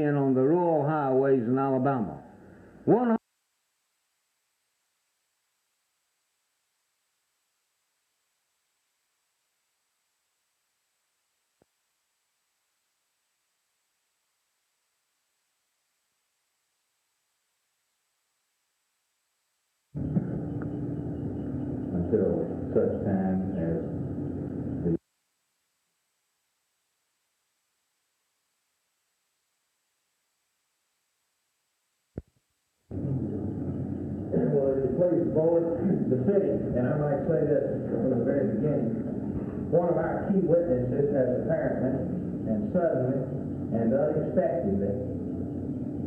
on the rural highways in Alabama. One until such time as the Well, if you please, the board, the city, and I might say this from the very beginning, one of our key witnesses has apparently and suddenly and unexpectedly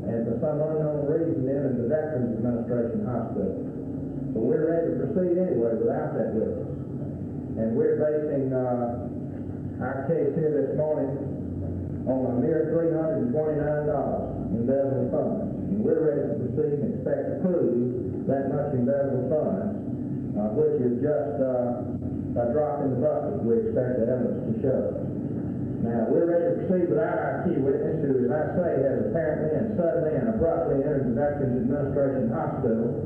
and for some unknown reason entered the Veterans Administration Hospital. But we're ready to proceed anyway without that witness. And we're basing our case here this morning on a mere $329 embezzled funds. And we're ready to proceed and expect to prove that much embezzled funds, which is just a drop in the bucket we expect the evidence to show. Now, we're ready to proceed without our key witness, who, as I say, has apparently and suddenly and abruptly entered the Veterans Administration Hospital.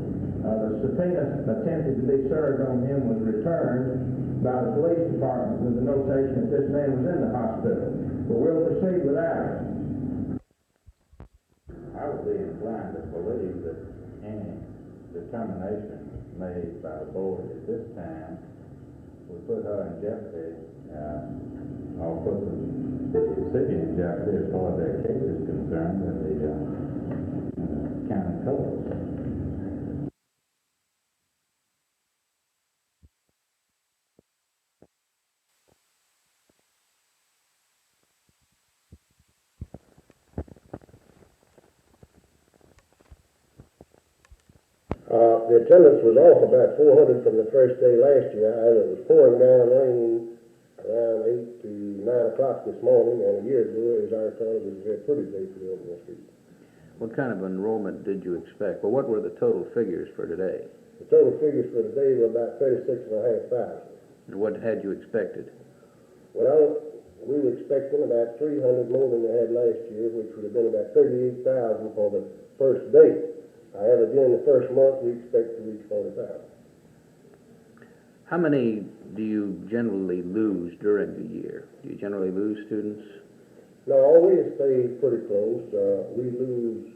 The subpoena attempted to be served on him was returned by the police department with the notation that this man was in the hospital. But we'll proceed without it. I would be inclined to believe that any determination made by the board at this time would put her in jeopardy, or put the city in jeopardy as far as their case is concerned in the county courts. The attendance was off about 400 from the first day last year. It was pouring down rain around 8 to 9 o'clock this morning, and a year ago, as I recall, it was a very pretty day for the open street. What kind of enrollment did you expect? Well, what were the total figures for today? The total figures for today were about 36,500. And what had you expected? Well, we were expecting about 300 more than we had last year, which would have been about 38,000 for the first day. However, during the first month, we expect to reach 40,000. How many do you generally lose during the year? Do you generally lose students? No, always stay pretty close. We lose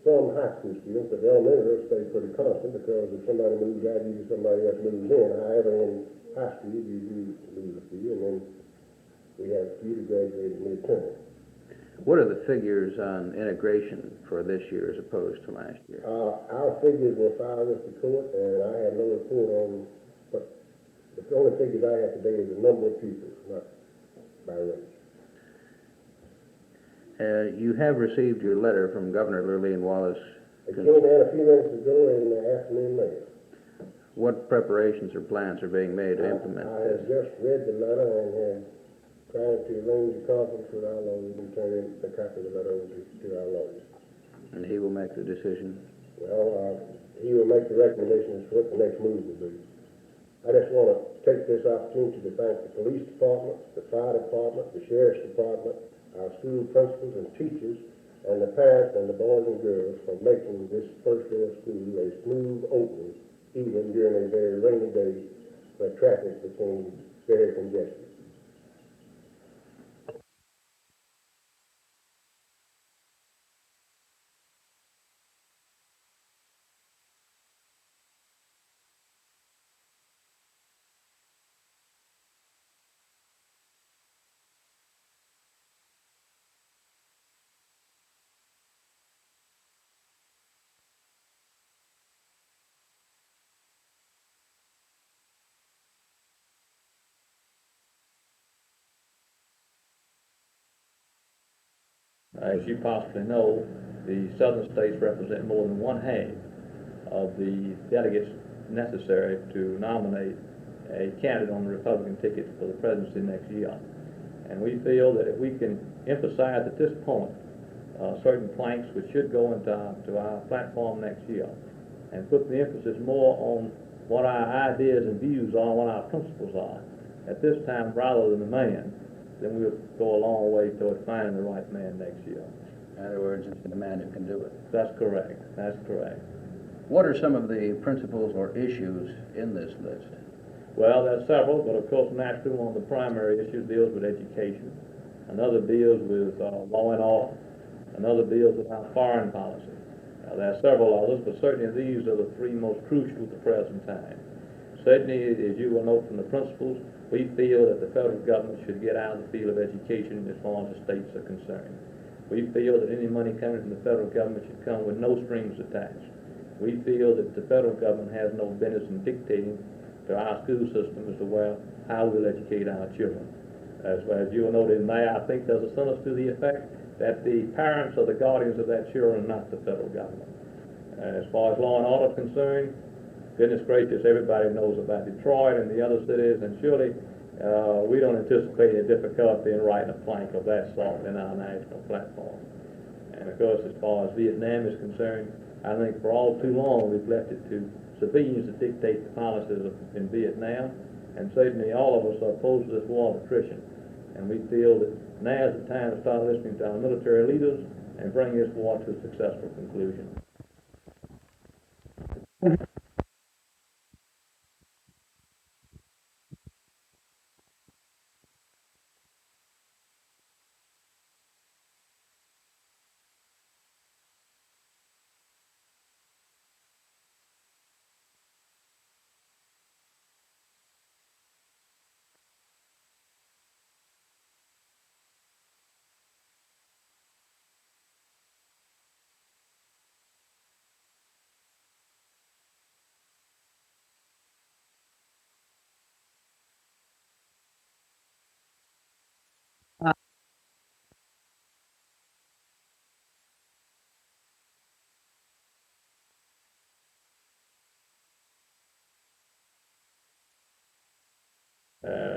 some high school students, but the elementary stay pretty constant because if somebody moves out, usually somebody else moves in. However, in high school, you do lose a few, and then we have a few that graduate mid-term. What are the figures on integration for this year as opposed to last year? Our figures were filed with the court, and I have no report on, but the only figures I have today is the number of pupils, not by race. You have received your letter from Governor Lillian Wallace. It came in a few minutes ago in the afternoon mail. What preparations or plans are being made to implement I this? have just read the letter and have trying to arrange a conference with our lawyers and turn in a copy of the letter over to our lawyers. And he will make the decision? Well, he will make the recommendation as to what the next move will be. I just want to take this opportunity to thank the police department, the fire department, the sheriff's department, our school principals and teachers, and the parents and the boys and girls for making this first day of school a smooth opening, even during a very rainy day where traffic became very congested. As you possibly know, the southern states represent more than one-half of the delegates necessary to nominate a candidate on the Republican ticket for the presidency next year. And we feel that if we can emphasize at this point certain planks which should go into our platform next year and put the emphasis more on what our ideas and views are, what our principles are at this time rather than the man, then we'll go a long way toward finding the right man next year. emergency, the man who can do it. That's correct, that's correct. What are some of the principles or issues in this list? Well, there's several, but of course, naturally, one of the primary issues deals with education. Another deals with law and order. Another deals with our foreign policy. There are several others, but certainly these are the three most crucial at the present time. Certainly, as you will note from the principles, we feel that the federal government should get out of the field of education as far as the states are concerned. We feel that any money coming from the federal government should come with no strings attached. We feel that the federal government has no business in dictating to our school system as to how we'll educate our children. As you will note in there, I think there's a sentence to the effect that the parents are the guardians of their children, not the federal government. As far as law and order is concerned, goodness gracious, everybody knows about Detroit and the other cities, and surely we don't anticipate any difficulty in writing a plank of that sort in our national platform. And of course, as far as Vietnam is concerned, I think for all too long we've left it to civilians to dictate the policies in Vietnam, and certainly all of us are opposed to this war of attrition. And we feel that now is the time to start listening to our military leaders and bring this war to a successful conclusion.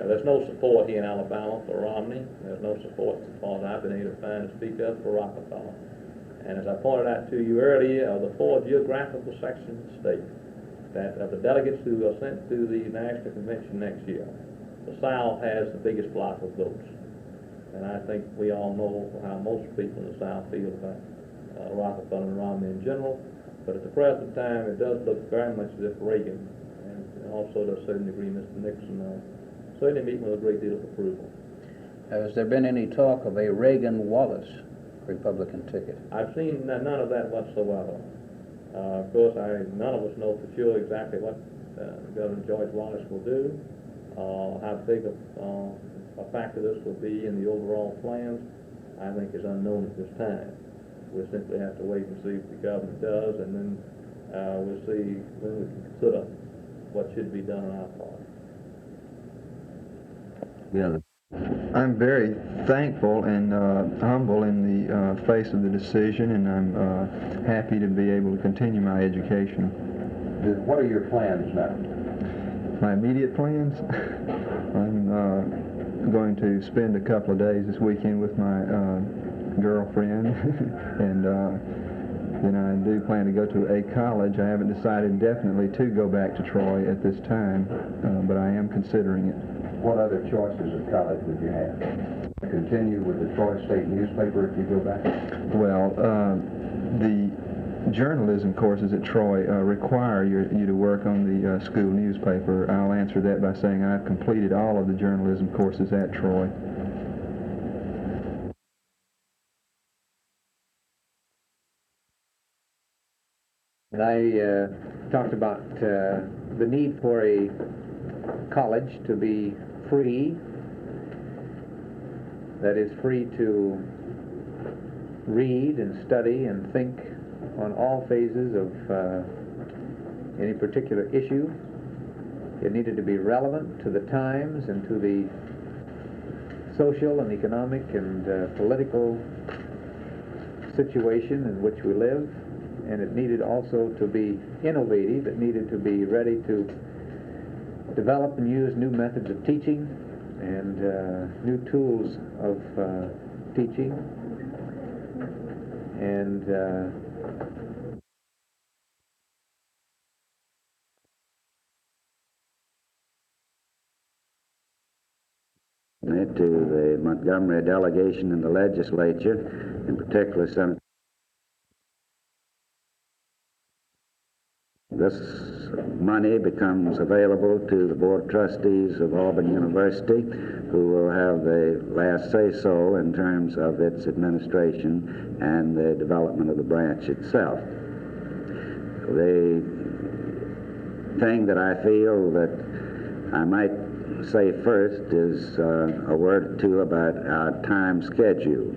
There's no support here in Alabama for Romney. There's no support, as far as I've been able to find, to speak of, for Rockefeller. And as I pointed out to you earlier, of the four geographical sections of the state, that of the delegates who are sent to the National Convention next year, the South has the biggest block of votes. And I think we all know how most people in the South feel about Rockefeller and Romney in general. But at the present time, it does look very much as if Reagan, and also to a certain degree Mr. Nixon, certainly meeting with a great deal of approval. Has there been any talk of a Reagan-Wallace Republican ticket? I've seen none of that whatsoever. Of course, none of us know for sure exactly what Governor George Wallace will do, how big a factor this will be in the overall plans, I think is unknown at this time. We'll simply have to wait and see what the governor does, and then we'll see when we can consider what should be done on our part. Yeah. I'm very thankful and humble in the face of the decision, and I'm happy to be able to continue my education. What are your plans now? My immediate plans? I'm going to spend a couple of days this weekend with my girlfriend, and then I do plan to go to a college. I haven't decided definitely to go back to Troy at this time, but I am considering it. What other choices of college would you have? Continue with the Troy State newspaper if you go back? Well, the journalism courses at Troy require you to work on the school newspaper. I'll answer that by saying I've completed all of the journalism courses at Troy. And I talked about the need for a college to be free, that is, free to read and study and think on all phases of any particular issue. It needed to be relevant to the times and to the social and economic and political situation in which we live, and it needed also to be innovative. It needed to be ready to develop and use new methods of teaching and new tools of teaching, and To the Montgomery delegation in the legislature, in particular Senator this money becomes available to the Board of Trustees of Auburn University, who will have the last say-so in terms of its administration and the development of the branch itself. The thing that I feel that I might say first is a word or two about our time schedule.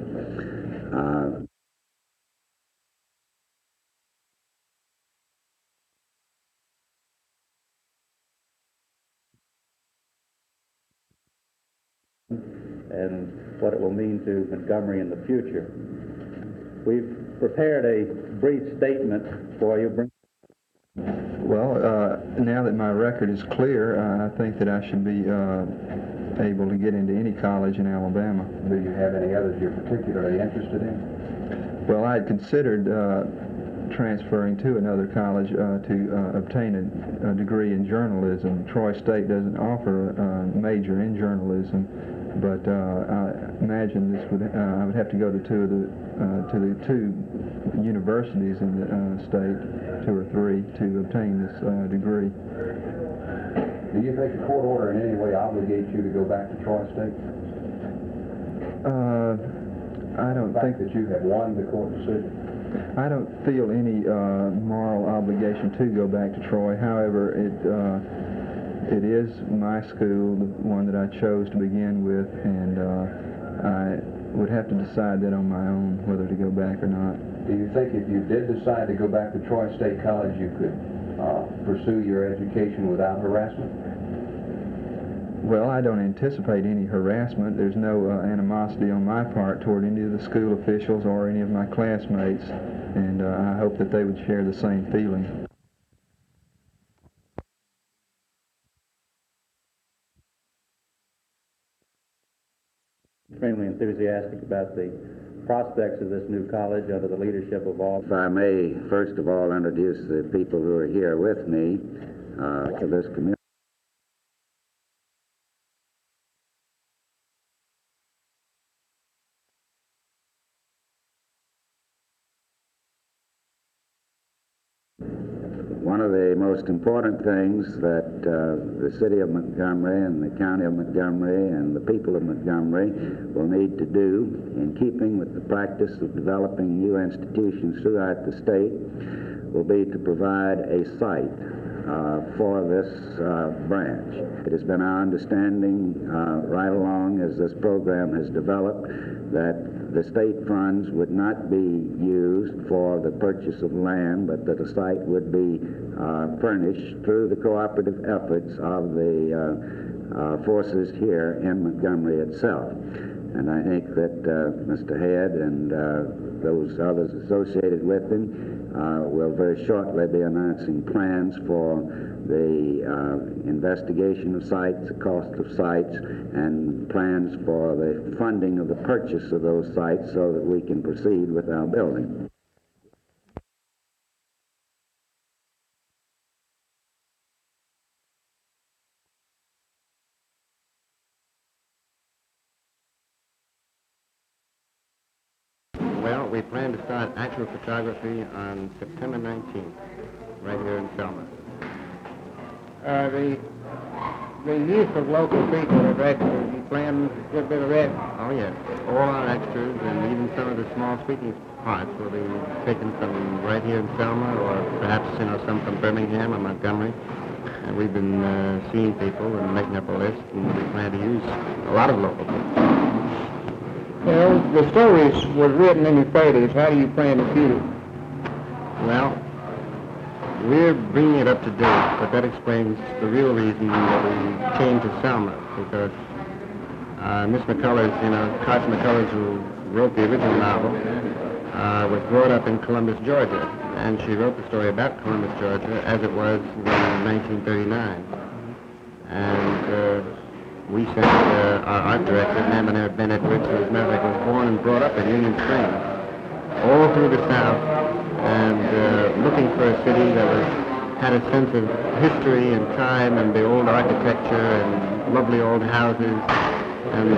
And what it will mean to Montgomery in the future. We've prepared a brief statement for you. Well, now that my record is clear, I think that I should be able to get into any college in Alabama. Do you have any others you're particularly interested in? Well, I had considered transferring to another college to obtain a degree in journalism. Troy State doesn't offer a major in journalism, but I imagine this would I would have to go to the two universities in the state, 2 or 3, to obtain this degree. Do you think a court order in any way obligates you to go back to Troy State? I don't think that you have won the court decision. I don't feel any moral obligation to go back to Troy. However, it is my school, the one that I chose to begin with, and I would have to decide that on my own whether to go back or not. Do you think if you did decide to go back to Troy State College, you could pursue your education without harassment? Well, I don't anticipate any harassment. There's no animosity on my part toward any of the school officials or any of my classmates, and I hope that they would share the same feeling. Extremely enthusiastic about the prospects of this new college under the leadership of all. If I may, first of all, introduce the people who are here with me to this community. One of the most important things that the city of Montgomery and the county of Montgomery and the people of Montgomery will need to do, in keeping with the practice of developing new institutions throughout the state, will be to provide a site for this branch. It has been our understanding right along as this program has developed that the state funds would not be used for the purchase of land, but that a site would be furnished through the cooperative efforts of the forces here in Montgomery itself. And I think that Mr. Head and those others associated with him will very shortly be announcing plans for the investigation of sites, the cost of sites, and plans for the funding of the purchase of those sites so that we can proceed with our building. Well, we plan to start actual photography on September 19th, right here in Selma. The use of local people as extras, you plan a good bit of that? Oh, yes. All our extras and even some of the small speaking parts will be taken from right here in Selma, or perhaps, some from Birmingham or Montgomery. And we've been seeing people and making up a list, and we plan to use a lot of local people. Well, the stories was written in your 30s. How do you plan to shoot it? Well, we're bringing it up to date, but that explains the real reason that we came to Selma, because Miss McCullers, Carson McCullers, who wrote the original novel, was brought up in Columbus, Georgia, and she wrote the story about Columbus, Georgia, as it was in 1939. And we sent our art director, Nambonera Ben Edwards, who, as a matter of fact, was born and brought up in Union Springs, all through the South, and looking for a city that had a sense of history and time and the old architecture and lovely old houses and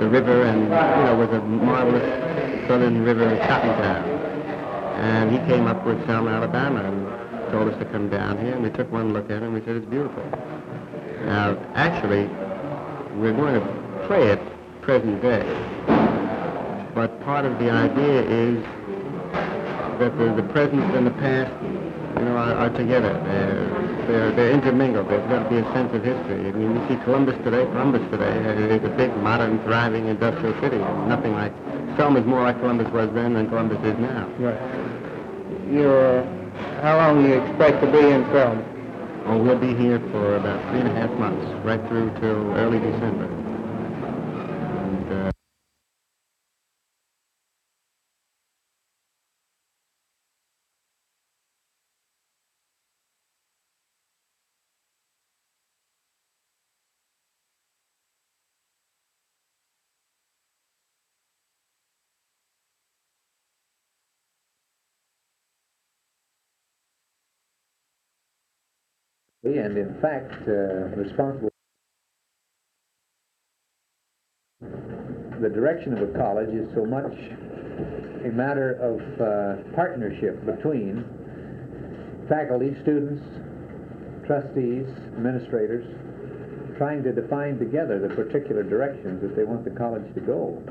the river, and was a marvelous southern river cotton town. And he came up with Selma, Alabama, and told us to come down here, and we took one look at it, and we said it's beautiful. Now, actually, we're going to play it present day, but part of the idea is that the present and the past, are together. They're intermingled. There's got to be a sense of history. I mean, you see Columbus today is a big, modern, thriving industrial city. Nothing like, Selma's more like Columbus was then than Columbus is now. Right. How long do you expect to be in Selma? Oh, we'll be here for about 3.5 months, right through till early December. And, And in fact, responsible. The direction of a college is so much a matter of partnership between faculty, students, trustees, administrators, trying to define together the particular directions that they want the college to go.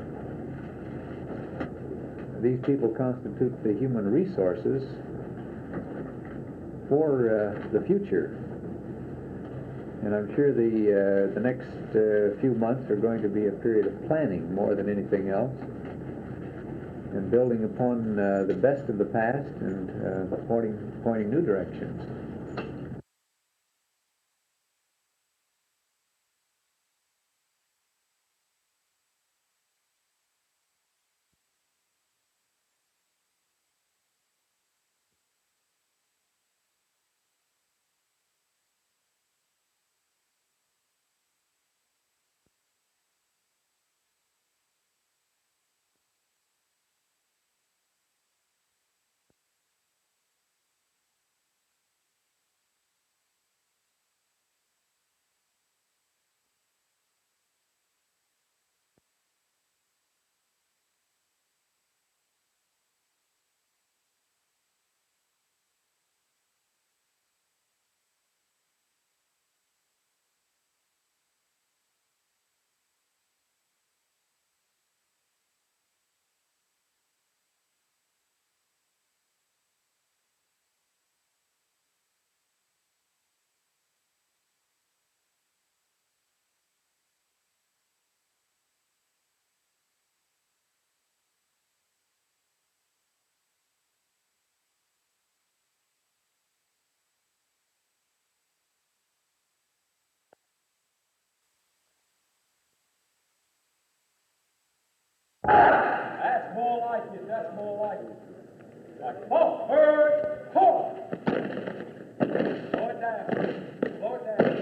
These people constitute the human resources for the future. And I'm sure the next few months are going to be a period of planning more than anything else, and building upon the best of the past and pointing new directions. That's more like it, that's more like it. Like, forward, forward. Slow it down, slow it down.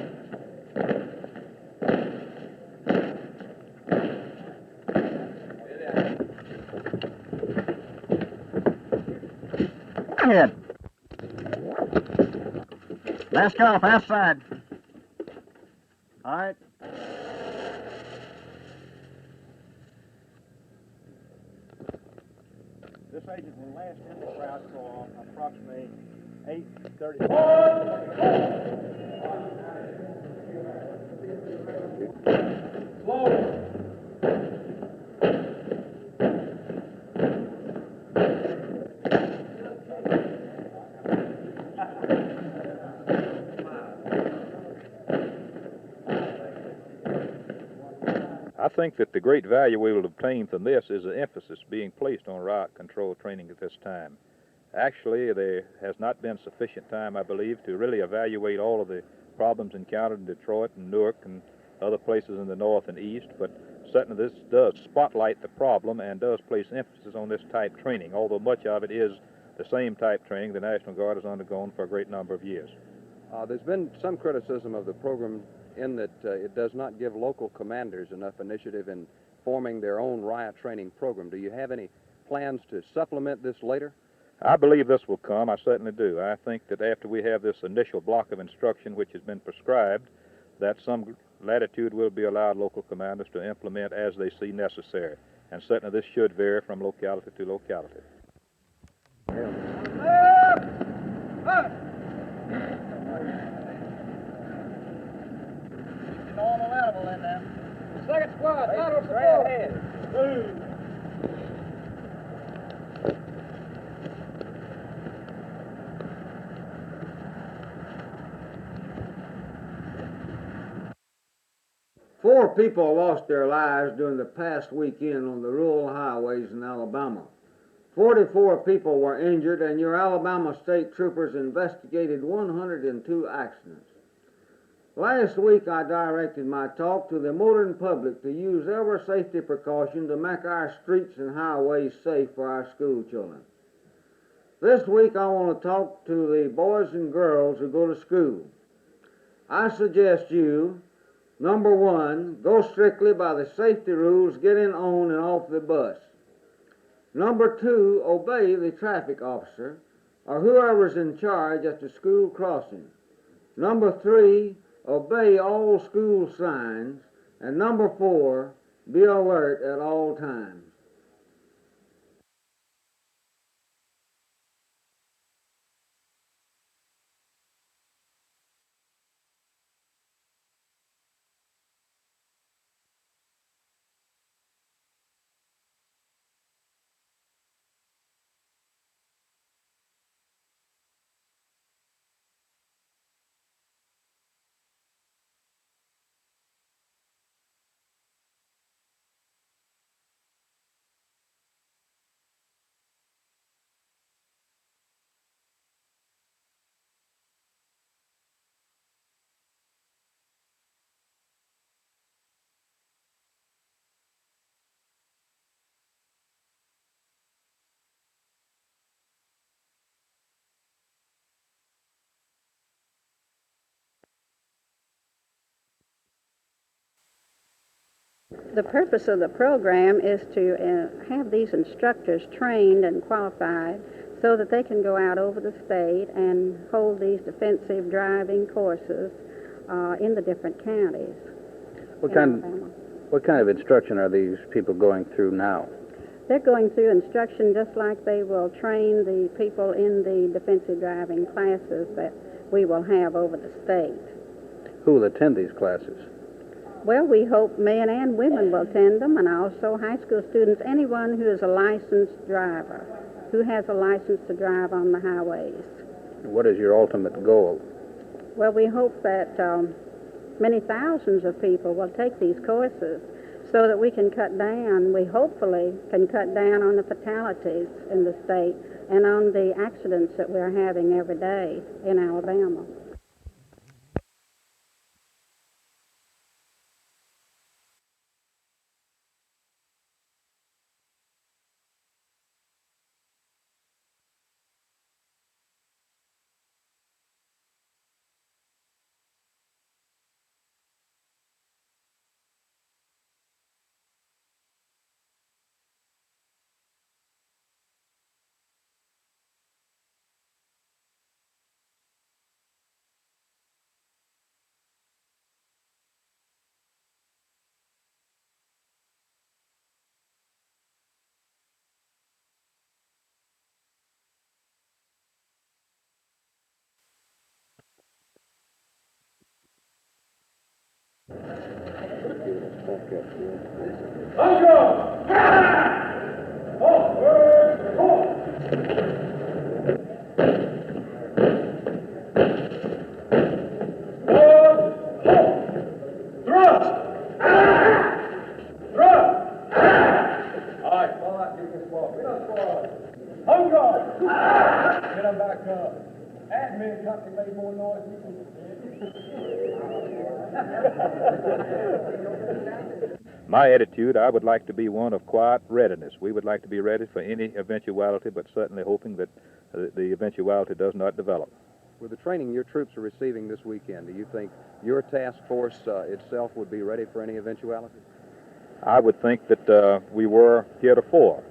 Go ahead. Last call, fast side. All right. This agent will last in the crowd for approximately 8:30. Slow. I think that the great value we will obtain from this is the emphasis being placed on riot control training at this time. Actually, there has not been sufficient time, I believe, to really evaluate all of the problems encountered in Detroit and Newark and other places in the north and east, but certainly this does spotlight the problem and does place emphasis on this type training, although much of it is the same type training the National Guard has undergone for a great number of years. There's been some criticism of the program in that it does not give local commanders enough initiative in forming their own riot training program. Do you have any plans to supplement this later? I believe this will come. I certainly do. I think that after we have this initial block of instruction which has been prescribed, that some latitude will be allowed local commanders to implement as they see necessary. And certainly this should vary from locality to locality. Four people lost their lives during the past weekend on the rural highways in Alabama. 44 people were injured, and your Alabama state troopers investigated 102 accidents. Last week, I directed my talk to the motoring public to use every safety precaution to make our streets and highways safe for our school children. This week, I want to talk to the boys and girls who go to school. I suggest you, number one, go strictly by the safety rules getting on and off the bus. Number two, obey the traffic officer or whoever's in charge at the school crossing. Number three, obey all school signs. And number four, be alert at all times. The purpose of the program is to have these instructors trained and qualified so that they can go out over the state and hold these defensive driving courses in the different counties. What kind of instruction are these people going through now? They're going through instruction just like they will train the people in the defensive driving classes that we will have over the state. Who will attend these classes? Well, we hope men and women will attend them, and also high school students, anyone who is a licensed driver, who has a license to drive on the highways. What is your ultimate goal? Well, we hope that many thousands of people will take these courses so that we can we hopefully can cut down on the fatalities in the state and on the accidents that we're having every day in Alabama. My attitude, I would like to be one of quiet readiness. We would like to be ready for any eventuality, but certainly hoping that the eventuality does not develop. With the training your troops are receiving this weekend, do you think your task force itself would be ready for any eventuality? I would think that we were heretofore,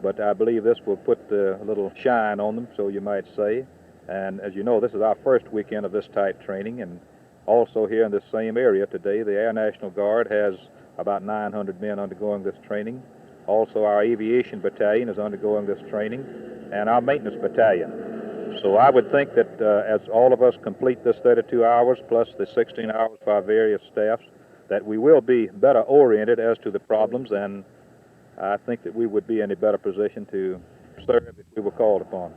but I believe this will put a little shine on them, so you might say. And as you know, this is our first weekend of this type training, and also here in this same area today, the Air National Guard has about 900 men undergoing this training. Also, our aviation battalion is undergoing this training, and our maintenance battalion. So I would think that as all of us complete this 32 hours plus the 16 hours for our various staffs, that we will be better oriented as to the problems and I think that we would be in a better position to serve if we were called upon.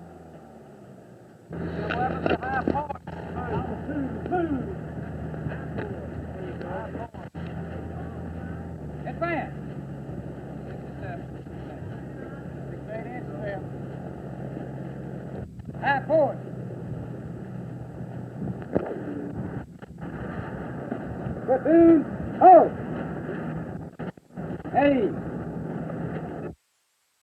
Advance. High forward. Platoon, hold. Hey.